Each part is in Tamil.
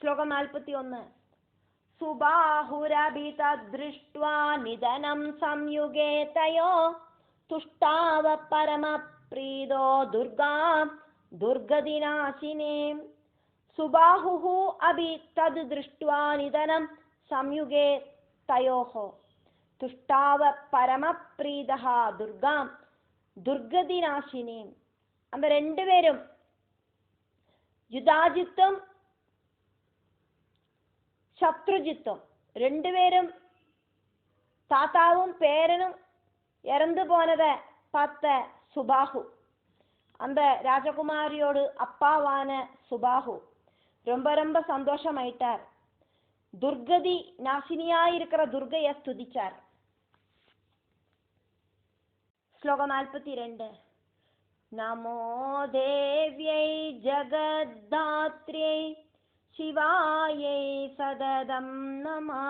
ശ്ലോകം 41. സുബാഹുരഭിതദൃഷ്ട്വാ നിധനം സംയുഗേ തയോ തുഷ്ടാവ പരമപ്രീതോ ദുർഗാം ദുർഗതിനാശിനേ. സുബാഹുഃ അഭി തദ് ദൃഷ്ട്വാ നിധനം സംയുഗേ തയോഃ തുഷ്ടാവ പരമപ്രീതഃ ദുർഗാം ദുർഗതിനാശിനേ. அந்த ரெண்டு பேரும் யுதாஜித்தும் சத்ருஜித்தும் ரெண்டு பேரும் தாத்தாவும் பேரனும் இறந்து போனதை பார்த்த சுபாஹு, அந்த ராஜகுமாரியோடு அப்பாவான சுபாஹு ரொம்ப ரொம்ப சந்தோஷமாயிட்டார். துர்கதி நாசினியாயிருக்கிற துர்கைய ஸ்துதிச்சார். ஸ்லோகம் 42. நமோ தேவ்யை ஜகத்தாத்ரியை சிவாயை சததம் நமः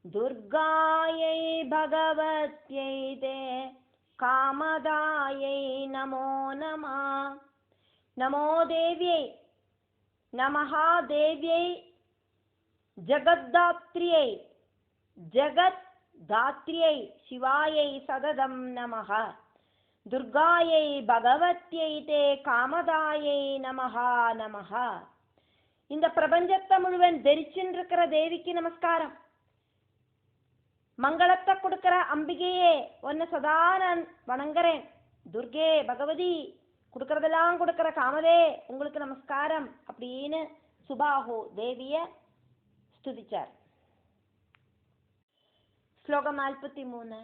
துர்காயை பகவத்யை தே காமதாயை நமோ நமः. நமோ தேவ்யை நமः தேவ்யை ஜகத்தாத்ரியை ஜகத்தாத்ரியை சிவாயை சததம் நமः துர்காயை பகவத்யை தே காமதாயை நமஹ நமஹ. இந்த பிரபஞ்சத்தை முழுவன் தரிச்சுருக்கிற தேவிக்கு நமஸ்காரம். மங்களத்தை கொடுக்கிற அம்பிகையே உன்னை சதா நான் வணங்குறேன். துர்கே பகவதி கொடுக்கறதெல்லாம் கொடுக்கிற காமதே உங்களுக்கு நமஸ்காரம் அப்படின்னு சுபாஹு தேவிய ஸ்துதிச்சார். ஸ்லோகம் 43.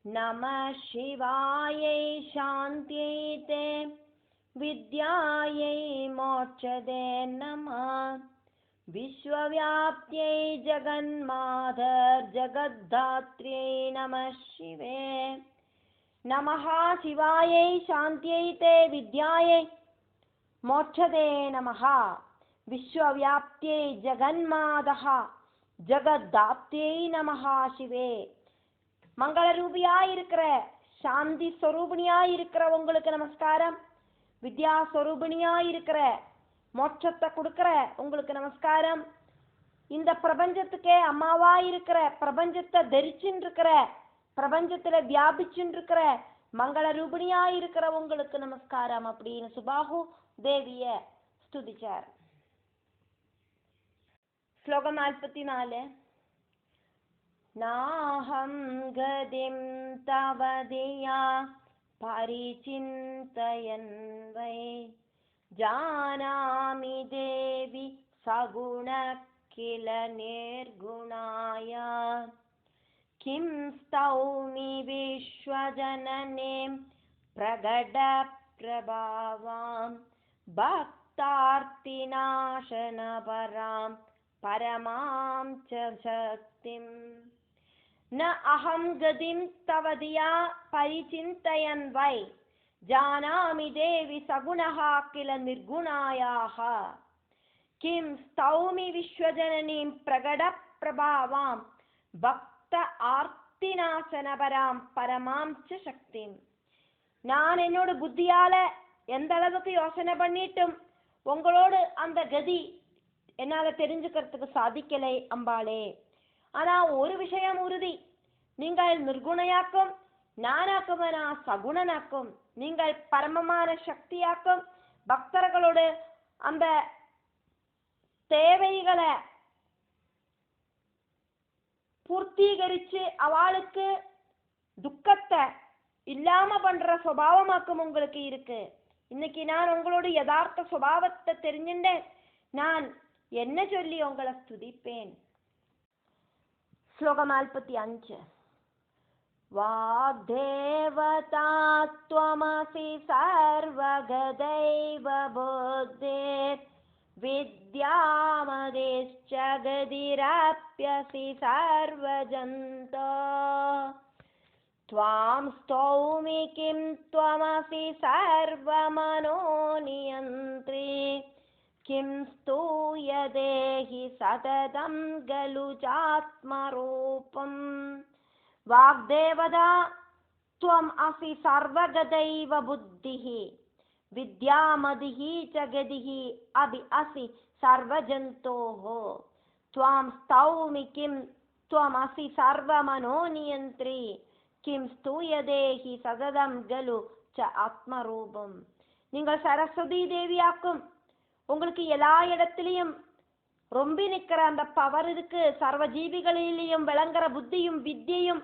நம சிவாயை சாந்தியை தே வித்யாயை மோட்சதே நமः விஸ்வவ்யாப்தியை ஜகன்மாதர் ஜகத்தாத்ரியை நமः சிவே. நமः சிவாயை சாந்தியை தே வித்யாயை மோட்சதே நமः விஸ்வவ்யாப்தியை ஜகன்மாதः ஜகத்தாத்ரியை நமः சிவே. மங்களரூபியாயிருக்கிற சாந்தி ஸ்வரூபிணியாயிருக்கிற உங்களுக்கு நமஸ்காரம். வித்யா ஸ்வரூபிணியாயிருக்கிற மோட்சத்தை கொடுக்கிற உங்களுக்கு நமஸ்காரம். இந்த பிரபஞ்சத்துக்கே அம்மாவாயிருக்கிற பிரபஞ்சத்தை தரிச்சுன்னு இருக்கிற பிரபஞ்சத்துல வியாபிச்சுன்னு இருக்கிற மங்களரூபிணியாயிருக்கிற உங்களுக்கு நமஸ்காரம் அப்படின்னு சுபாஹு தேவிய ஸ்துதிச்சார். ஸ்லோகம் 44. நாஹம் கதிம் தவதியா பரிசிந்தயன் வை ஜானாமி தேவி சகுண கில நிர்குணாய கிம் ஸ்தௌமி விஸ்வஜனனே பிரகட பிரபாவாம் பக்தார்த்திநாசனபராம் பரமாம் ச சக்திம். ந அஹம் கதிம் தவதியா பரிசிந்தயன் வை ஜானாமி தேவி சகுணஹ கில நிர்குணாயாஹ கிம் ஸ்தௌமி விஸ்வஜனனீம் பிரகட பிரபாவாம் பக்த ஆர்த்திநாசனபராம் பரமாம் ச சக்திம். நான் என்னோட புத்தியால எந்த அளவுக்கு யோசனை பண்ணிட்டும் உங்களோடு அந்த கதி என்னால தெரிஞ்சுக்கிறதுக்கு சாதிக்கலை அம்பாளே. ஆனா ஒரு விஷயம் உறுதி, நீங்கள் நிர்குணையாக்கும், நானாக்குமனா சகுணனாக்கும், நீங்கள் பரமமான சக்தியாக்கும், பக்தர்களோடு அந்த தேவைகளை பூர்த்தீகரிச்சு அவளுக்கு துக்கத்தை இல்லாம பண்ற சுபாவமாக்கும் உங்களுக்கு இருக்கு. இன்னைக்கு நான் உங்களோட யதார்த்த சுபாவத்தை தெரிஞ்சுட்டேன். நான் என்ன சொல்லி உங்களை ஸ்துதிப்பேன். ஸ்லோகம் 45. வாக்தேவதா த்வமசி சர்வகதைவ புத்திர் வித்யாமதிஷ்ச கதிரப்யசி சர்வஜந்தோ த்வாம் ஸ்தௌமி கிம் த்வமசி சர்வமனோநியந்த்ரி கிம் ஸ்தூயதேஹி சததம் கலு சாத்மரூபம். வாக்தேவதா த்வம் அசி சர்வகதைவ புத்திஹி विद्यामदिहि च गदिहि अभि असि सर्वजन्तोः त्वां स्तौमि किं त्वमसि सर्वमनोनियन्त्री किं स्तूयदेहि सततं गलु च ஆத்மரூபம். நீங்கள் சரஸ்வதி தேவியாக்கும். உங்களுக்கு எல்லா இடத்திலையும் ரொம்பி நிற்கிற அந்த பவர் இருக்கு. சர்வ ஜீவிகளிலையும் விளங்குற புத்தியும் வித்தியும்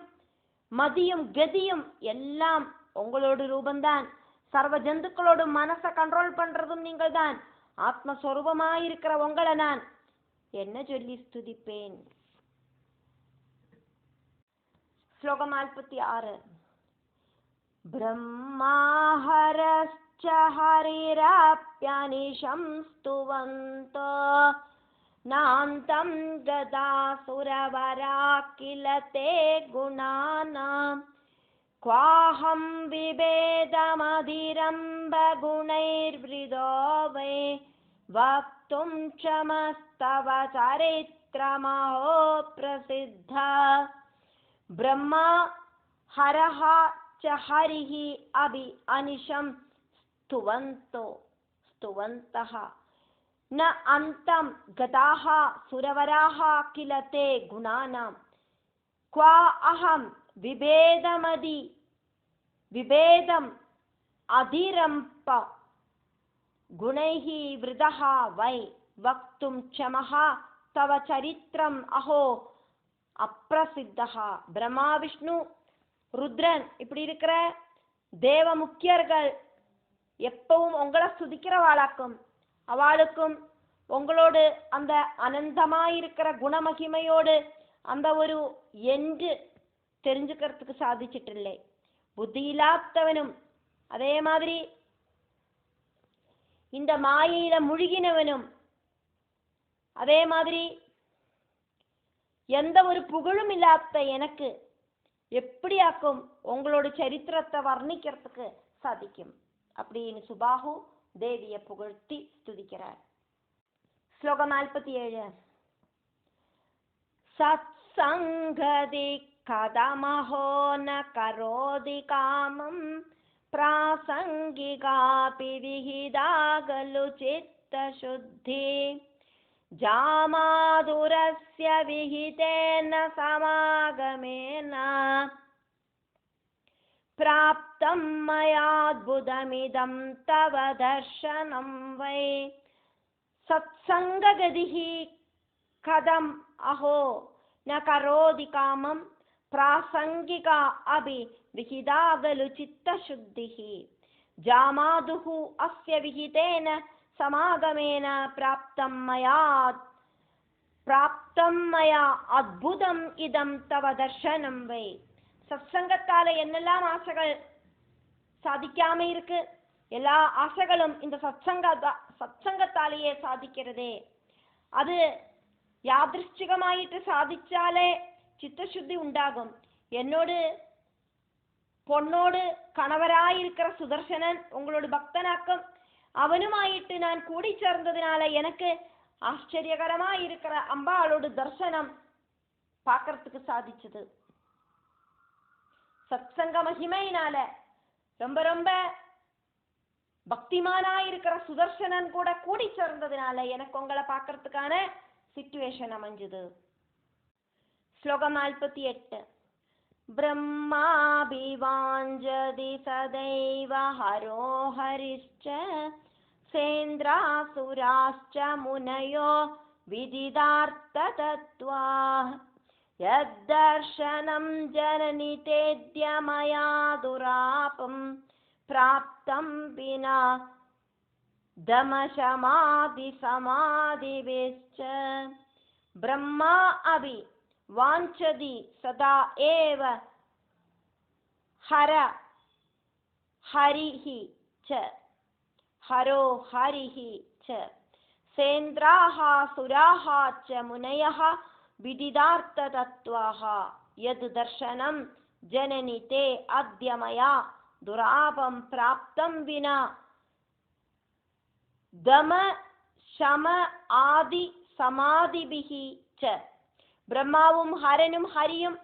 மதியும் கதியும் எல்லாம் உங்களோட ரூபந்தான். சர்வ ஜந்துக்களோட மனசை கண்ட்ரோல் பண்றதும் நீங்கள் தான். ஆத்மஸ்வரூபமாயிருக்கிற உங்களை நான் என்ன சொல்லி ஸ்துதிப்பேன்? ஸ்லோகம் 46. பிரம்மாஹரஸ்ச ஹரிராப்யனிஷம் ஸ்துவந்தோ நாந்தம் கதாசுரவரா கில தே குணானாம் क्वाहं विभेदमधिरम्ब गुणैर्वृदो वै वक्तुं क्षमस्तव चरित्रमहो प्रसिद्धा ब्रह्मा हरः च हरिः अभि अनिशं स्तुवन्तः न अन्तं गताः सुरवराः किल ते गुणानां क्वा अहं विभेदम् अधिरम्प गुणैः वृदः वै वक्तुं क्षमः तव சரித்திரம் அஹோ அப்பிரசித்தஹா. பிரம்மா விஷ்ணு ருத்ரன் இப்படி இருக்கிற தேவ முக்கியர்கள் எப்பவும் உங்களை ஸ்துதிக்கிறவாளாக்கும். அவளுக்கும் உங்களோடு அந்த அனந்தமாயிருக்கிற குணமகிமையோடு அந்த ஒரு என்று தெரிஞ்சுக்கிறதுக்கு சாதிச்சிட்டு இல்லை. புத்தி இல்லாதவனும் அதே மாதிரி இந்த மாயையில முழுகினவனும் அதே மாதிரி எந்த ஒரு புகழும் இல்லாத எனக்கு எப்படியாக்கும் உங்களோட சரித்திரத்தை வர்ணிக்கிறதுக்கு சாதிக்கும் அப்படின்னு சுபாஹு தேவியை புகழ்த்தி ஸ்துதிக்கிறார். ஸ்லோகம் 47. சத்சங்கதி கதமஹோ ந கரோதி காமம் பிராசங்கிகாபி விஹிதா கலு சித்த சுத்தி ஜாமாதுரஸ்ய விஹிதேன சமாகமேன பிராப்தம் மயாத்புதமிதம் தவ தர்ஷனம் வை. சத்சங்ககதிஹி கதம் அஹோ ந கரோதி காமம் பிராசங்கிகா அபி விஹிதா கலு சித்த சுத்திஹி ஜாமாதுஹு அஸ்ய விஹிதேன சமாகமேன பிராப்தம் மயா அத்புதம் இதம் தவ தர்ஷனம் வை. சத்சங்கத்தால என்னெல்லாம் ஆசைகள் சாதிக்காம இருக்கு, எல்லா ஆசைகளும் இந்த சத்சங்கத்தாலேயே சாதிக்கிறதே. அது யாதிருஷ்டிகமாயிட்டு சாதிச்சாலே சித்தசுத்தி உண்டாகும். என்னோடு பொண்ணோடு கணவராயிருக்கிற சுதர்சனன் உங்களோட பக்தனாக்கும். அவனுமாயிட்டு நான் கூடி சேர்ந்ததுனால எனக்கு ஆச்சரியகரமாயிருக்கிற அம்பாளோட தர்சனம் பார்க்கறதுக்கு சாதிச்சது. சத்சங்க மகிமையினால ரொம்ப ரொம்ப பக்திமானாயிருக்கிற சுதர்சனன் கூட கூடி சேர்ந்ததுனால எனக்கு உங்களை பார்க்கறதுக்கான சிச்சுவேஷன் அமைஞ்சது. ஸ்லோகம் 48. பிரம்மாபிவாஞ்சதி சதைவ ஹரோ ஹரிஷ்ச சேந்திராசுராஷ்ச முனயோ விதிதார்த்த தத்வா யத்தர்ஷனம் ஜனனி தேத்ய மயா துராபம் பிராப்தம் வினா தமசமாதி சமாதிபிச்ச. பிரம்மா அபி வாஞ்சதி சதா ஏவ ஹர ஹரிஹி ச ஹரோ ஹரிஹி ச சேந்திராஹ சுராஹ ச முனயஹ விதிதார்த்த தத்வாஹ யத் தர்ஷனம் ஜனனி தே அத்ய மயா துராபம் பிராப்தம் வினா தம சம ஆதி சமாதிபிஹி ச. பிரம்மாவும் ஹரனும் ஹரியும்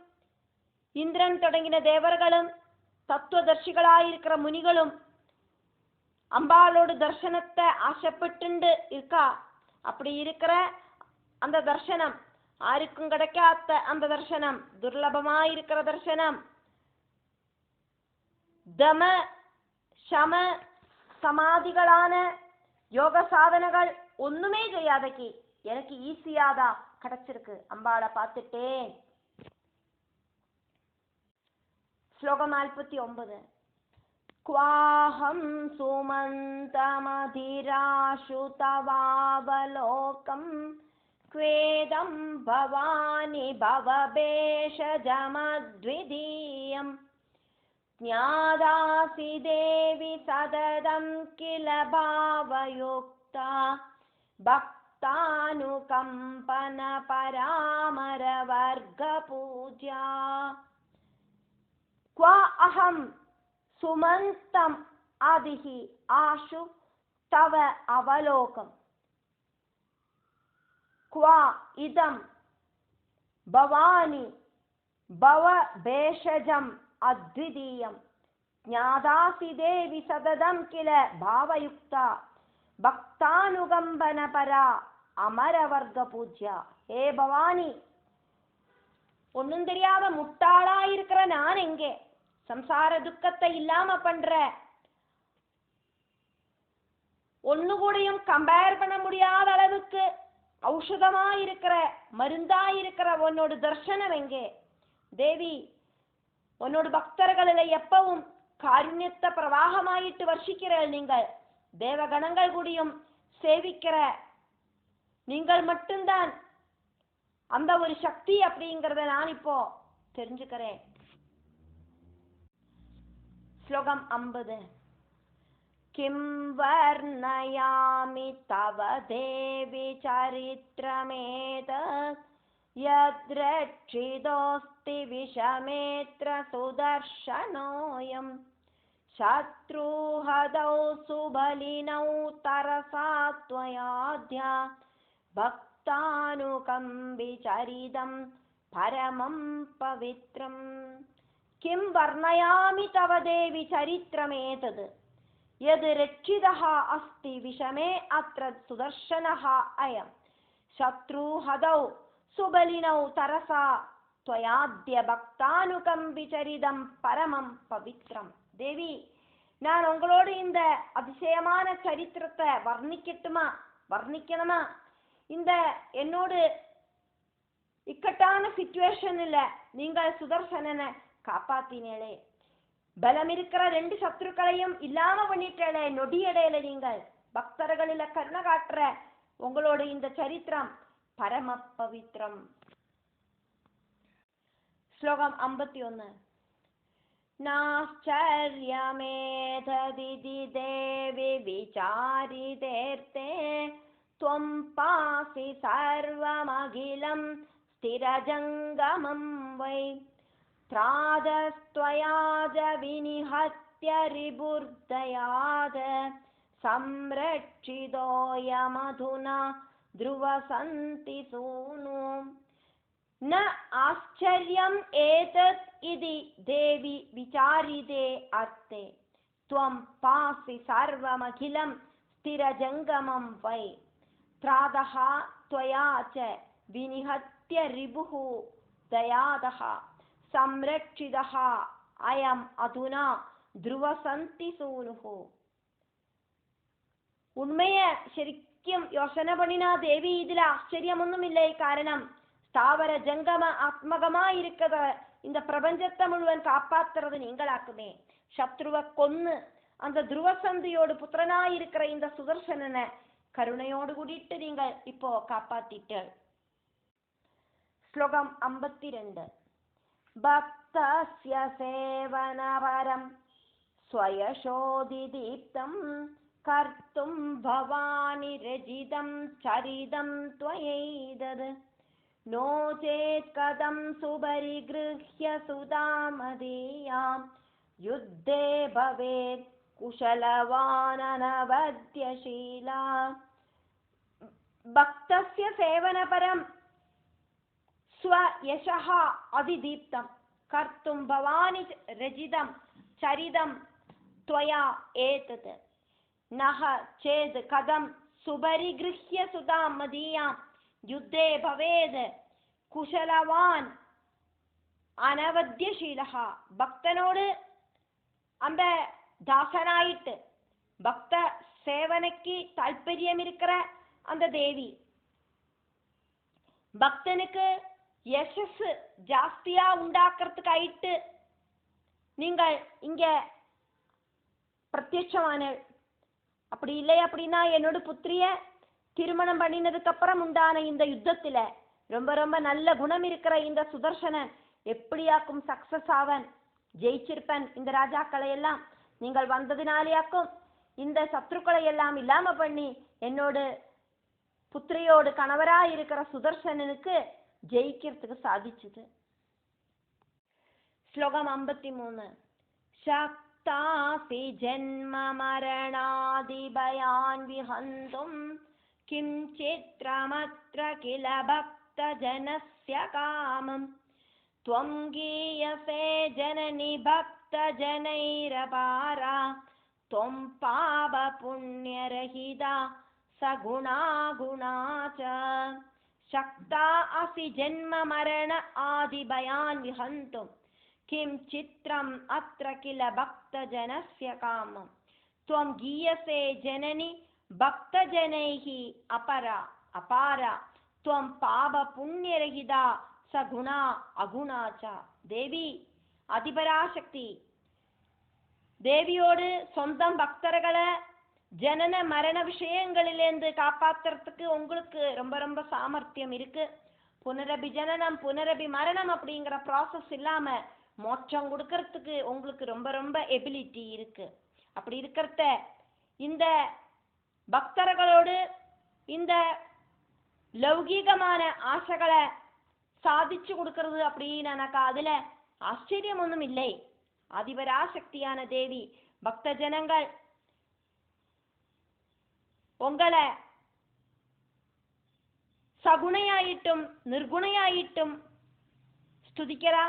இந்திரன் தொடங்கின தேவர்களும் தத்துவதர்ஷிகளாயிருக்கிற முனிகளும் அம்பாளோட தர்சனத்தை ஆசைப்பட்டு இருக்கா. அப்படி இருக்கிற அந்த தர்சனம், யாருக்கும் கிடைக்காத அந்த தர்சனம், துர்லபமாயிருக்கிற தர்சனம், தம சம சமாதிகளான யோக சாதனைகள் ஒண்ணுமே செய்யாதக்கு எனக்கு ஈஸியாதா கிடைச்சிருக்கு. அம்பாளை பார்த்துட்டேன். ஸ்லோகம் 49. क्वाहं सुमन्तमधिराशु तवावलोकं क्वेदं भवानि भवभेषजमद्वितीयं ज्ञादासि देवि सततं किल भावयुक्ता भक्तानुकम्पनपरामरवर्गपूज्या क्वा अहं सुमन्तम् आदिहि आशु तव अवलोकम् क्वा इदं भवानि भव भेषजम् अद्वितीयं ज्ञादासि देवि सततं किल भावयुक्ता भक्तानुकम्पनपरा अमरवर्गपूज्या. हे भवानी, ஒன்னும் தெரியாத முட்டாளா இருக்கிற நான் எங்கே? சம்சார துக்கத்தை இல்லாம பண்ற, ஒன்னு கூடயும் கம்பேர் பண்ண முடியாத அளவுக்கு ஔஷதமா இருக்கிற, மருந்தா இருக்கிற உன்னோட தர்சனம் எங்கே? தேவி, உன்னோட பக்தர்களில எப்பவும் காருண்யத்தை பிரவாகமாயிட்டு வர்ஷிக்கிற நீங்கள், தேவகணங்கள் கூடியும் சேவிக்கிற நீங்கள் மட்டும்தான் அந்த ஒரு சக்தி அப்படிங்கிறத நான் இப்போ தெரிஞ்சுக்கிறேன். ஸ்லோகம் 50. கிம் வர்ணயாமி தவ தேவி சரித்ரமேதத் யத்ரட்சிதோஸ்தி விஷமேத்ர சுதர்ஷனோயம் சத்ருஹதௌ சுபலினௌ தரசா த்வயாத்யா பக்தானுகம்பிச்சரிதம் பரமம் பவித்ரம். கிம் வர்ணயாமி தவ தேவி சரித்ரமேதத் யத் ரட்சிதः அஸ்தி விஷமே அத்ர சுதர்ஷனः அயம் சத்ருஹதௌ சுபலினௌ தரசா த்வயாத்ய பக்தானுகம்பிச்சரிதம் பரமம் பவித்ரம். தேவி, நான் உங்களோட இந்த அதிசயமான சரித்திரத்தை வர்ணிக்கணுமா? இந்த என்னோட இக்கட்டான சிச்சுவேஷன்ல நீங்கள் சுதர்சனனை காப்பாத்தினே, பலம் இருக்கிற 2 சத்ருக்களையும் இல்லாம பண்ணிட்டே, நொடியடையில நீங்கள் பக்தர்களில கருணை காட்டுற உங்களோட இந்த சரித்திரம் பரம பவித்ரம். ஸ்லோகம் 51. நாச்சர்யமேததிதி தேவி விசாரிதேர்த்தே त्वं पासि सर्वमखिलं स्थिरजङ्गमं वै त्रादस्त्वयाज विनिहत्य रिबुर्दयाद संरक्षितोऽयमधुना ध्रुवसन्ति सूनु. न आश्चर्यम् एतत् इति देवि विचारिते अर्थे त्वं पासि सर्वमखिलं स्थिरजङ्गमं वै त्रादः त्वया च विनिहत्य रिपुः दयादः संरक्षितः अयम् अधुना ध्रुवसन्ति सूनुः. உண்மைய ശരിക്കും யோசனை பண்ணினா தேவி, இதுல ஆச்சரியம் ஒன்றும் இல்லை. காரணம், ஸ்தாவர ஜங்கம ஆத்மகமாயிருக்கிற இந்த பிரபஞ்சத்தை முழுவன் காப்பாத்துறது நீங்களாக்குமே. சத்ருவை கொன்னு அந்த துருவசந்தியோடு புத்திரனாயிருக்கிற இந்த சுதர்சனனை கருணையோடு கூடிட்டு நீங்கள் இப்போ காப்பாத்திட்டு. ஸ்லோகம் 52. பக்தஸ்ய சேவனபரம் ஸ்வயசோதி தீப்தம் கர்த்தும் பவானி ரஜிதம் சரிதம் த்வயைதத் நோ சேத் கதம் சுபரிக்ருஹ்ய சுதாமதீயாம் யுத்தே பவேத் குஷலவானனவத்யசீலா. பக்தஸ்ய சேவனபரம் ஸ்வயசஹ அதிதீப்தம் கர்த்தும் பவானி ரஜிதம் சரிதம் த்வயா ஏதத். நஹ சேத் கதம் சுபரிகிருஹ்ய சுதாம் மதீயாம் யுத்தே பவேத் குஷலவான் அனவத்தியசீலஹா. பக்தனோடு அந்த தாசனாயிட்டு பக்த சேவனைக்கு தாற்பயம் இருக்கிற அந்த தேவி பக்தனுக்கு யசஸ் ஜாஸ்தியா உண்டாக்குறதுக்காயிட்டு நீங்கள் இங்க பிரத்யட்சமான. அப்படி இல்லை அப்படின்னா என்னோட புத்திரிய திருமணம் பண்ணினதுக்கு அப்புறம் உண்டான இந்த யுத்தத்துல ரொம்ப ரொம்ப நல்ல குணம் இருக்கிற இந்த சுதர்சனன் எப்படியாக்கும் சக்சஸ் ஆவன், ஜெயிச்சிருப்பன். இந்த ராஜாக்களை எல்லாம் நீங்கள் வந்ததினாலேயாக்கும் இந்த சத்ருக்களை எல்லாம் இல்லாம பண்ணி என்னோட புத்திரியோடு கணவரா இருக்கிற சுதர்சனனுக்கு ஜெயிக்கிறதுக்கு சாதிச்சது. ஸ்லோகம் 53. சக்தாசி ஜன்ம மரணாதி பயான் விஹந்தும் கிம் சித்ரமத்ர கில பக்த ஜனஸ்ய காமம் த்வம் கீயசே ஜனனி பக்த ஜனைரபாரா த்வம் பாப புண்ணியரஹிதா சகுணா குணா ச. சக்தா அசி ஜன்ம மரண ஆதி பயான் விஹந்தும் கிம் சித்ரம் அத்ர கில பக்த ஜனஸ்ய காமம் த்வம் கீயசே ஜனனி பக்த ஜனைஹி அபரா அபாரா த்வம் பாப புண்ணியரஹிதா சகுணா அகுணா ச. தேவி அதிபராசக்தி, தேவியோடு சொந்தம் பக்தர்களை ஜனன மரண விஷயங்களிலேருந்து காப்பாத்துறதுக்கு உங்களுக்கு ரொம்ப ரொம்ப சாமர்த்தியம் இருக்கு. புனரபி ஜனனம் புனரபி மரணம் அப்படிங்கிற ப்ராசஸ் இல்லாம மோட்சம் கொடுக்கறதுக்கு உங்களுக்கு ரொம்ப ரொம்ப எபிலிட்டி இருக்கு. அப்படி இருக்கிறத இந்த பக்தர்களோடு இந்த லௌகீகமான ஆசைகளை சாதிச்சு கொடுக்கறது அப்படின்னாக்கா அதுல ஆச்சரியம் ஒன்றும் இல்லை. அதிபராசக்தியான தேவி பக்த ஜனங்கள் உங்களை சகுணையாயிட்டும் நிர்குணையாயிட்டும் ஸ்துதிக்கிறா.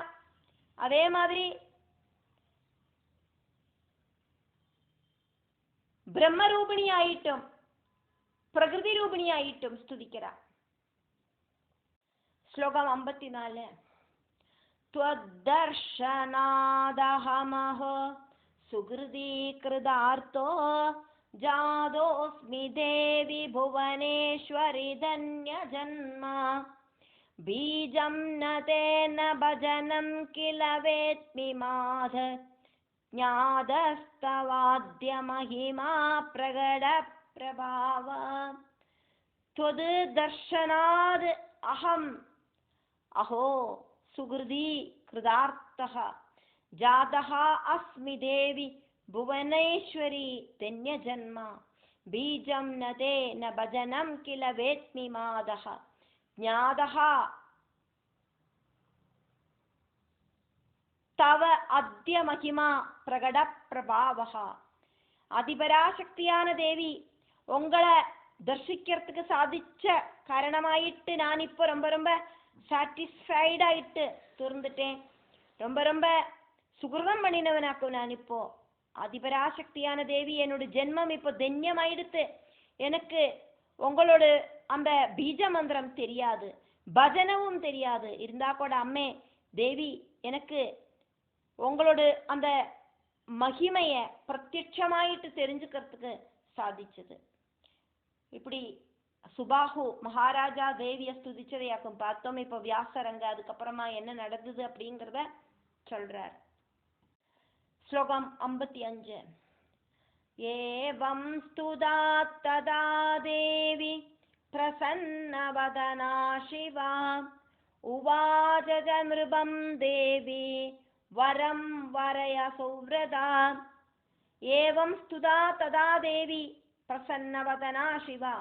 அதே மாதிரி பிரம்மரூபிணியாயிட்டும் பிரகிருதி ரூபிணியாயிட்டும் ஸ்துதிக்கிறா. ஸ்லோகம் 54. त्वद्दर्शनादहमहो सुहृदीकृतार्थो जातोऽस्मि देवि भुवनेश्वरि धन्यजन्म बीजं न तेन भजनं किल वेत्मि माध ज्ञातस्तवाद्य महिमा प्रगडप्रभाव. त्वद्दर्शनाद् अहम् अहो सुहृदी कृतार्थः जातः अस्मि देवि भुवनेश्वरी धन्यजन्म बीजं न ते न भजनं किल वेत्मि मादः ज्ञातः तव अद्य महिमा प्रगट प्रभावः. அதிபராசக்தியான தேவி உங்களை தரிசிக்கிறதுக்கு சாதிச்ச காரணமாயிட்டு நான் இப்போ ரொம்ப ரொம்ப சாட்டிஸ்ஃபைடாயிட்டு தீர்ந்துட்டேன். ரொம்ப ரொம்ப சுகிருதம் பண்ணினவனாக்கும் நான் இப்போ. அதிபராசக்தியான தேவி என்னோட ஜென்மம் இப்போ தன்யமாயிடுத்து. எனக்கு உங்களோட அந்த பீஜ மந்திரம் தெரியாது, பஜனவும் தெரியாது. இருந்தா கூட அம்மே தேவி எனக்கு உங்களோட அந்த மகிமைய பிரத்யட்சமாயிட்டு தெரிஞ்சுக்கிறதுக்கு சாதிச்சது. இப்படி சுபாஹு மகாராஜா தேவிய ஸ்துதிச்சதையாக்கும் பார்த்தோம். இப்போ வியாசரங்க அதுக்கப்புறமா என்ன நடந்தது அப்படிங்கிறத சொல்றார். ஸ்லோகம் 55. ஏவம் ஸ்துதா ததா தேவி பிரசன்னவதனா சிவா உவாச நிருபம் தேவி வரம் வரய சௌவ்ரதா. ஏவம் ஸ்துதா ததா தேவி பிரசன்னவதனா சிவா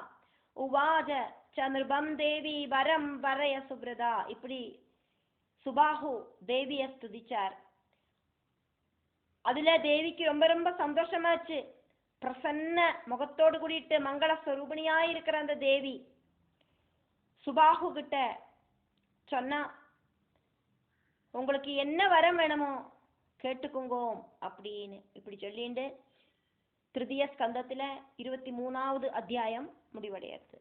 உவாஜ சந்திரபம் தேவி வரம் வரய சுப்ரதா. இப்படி சுபாஹு தேவிய ஸ்துதிச்சார். அதுல தேவிக்கு ரொம்ப ரொம்ப சந்தோஷமாச்சு. பிரசன்ன முகத்தோடு கூடிட்டு மங்கள ஸ்வரூபிணியாயிருக்கிற அந்த தேவி சுபாஹு கிட்ட சொன்னா, உங்களுக்கு என்ன வரம் வேணுமோ கேட்டுக்குங்கோ அப்படின்னு. இப்படி சொல்லிண்டு திருதிய ஸ்கந்தத்தில் 23வது அத்தியாயம் முடிவடையாது.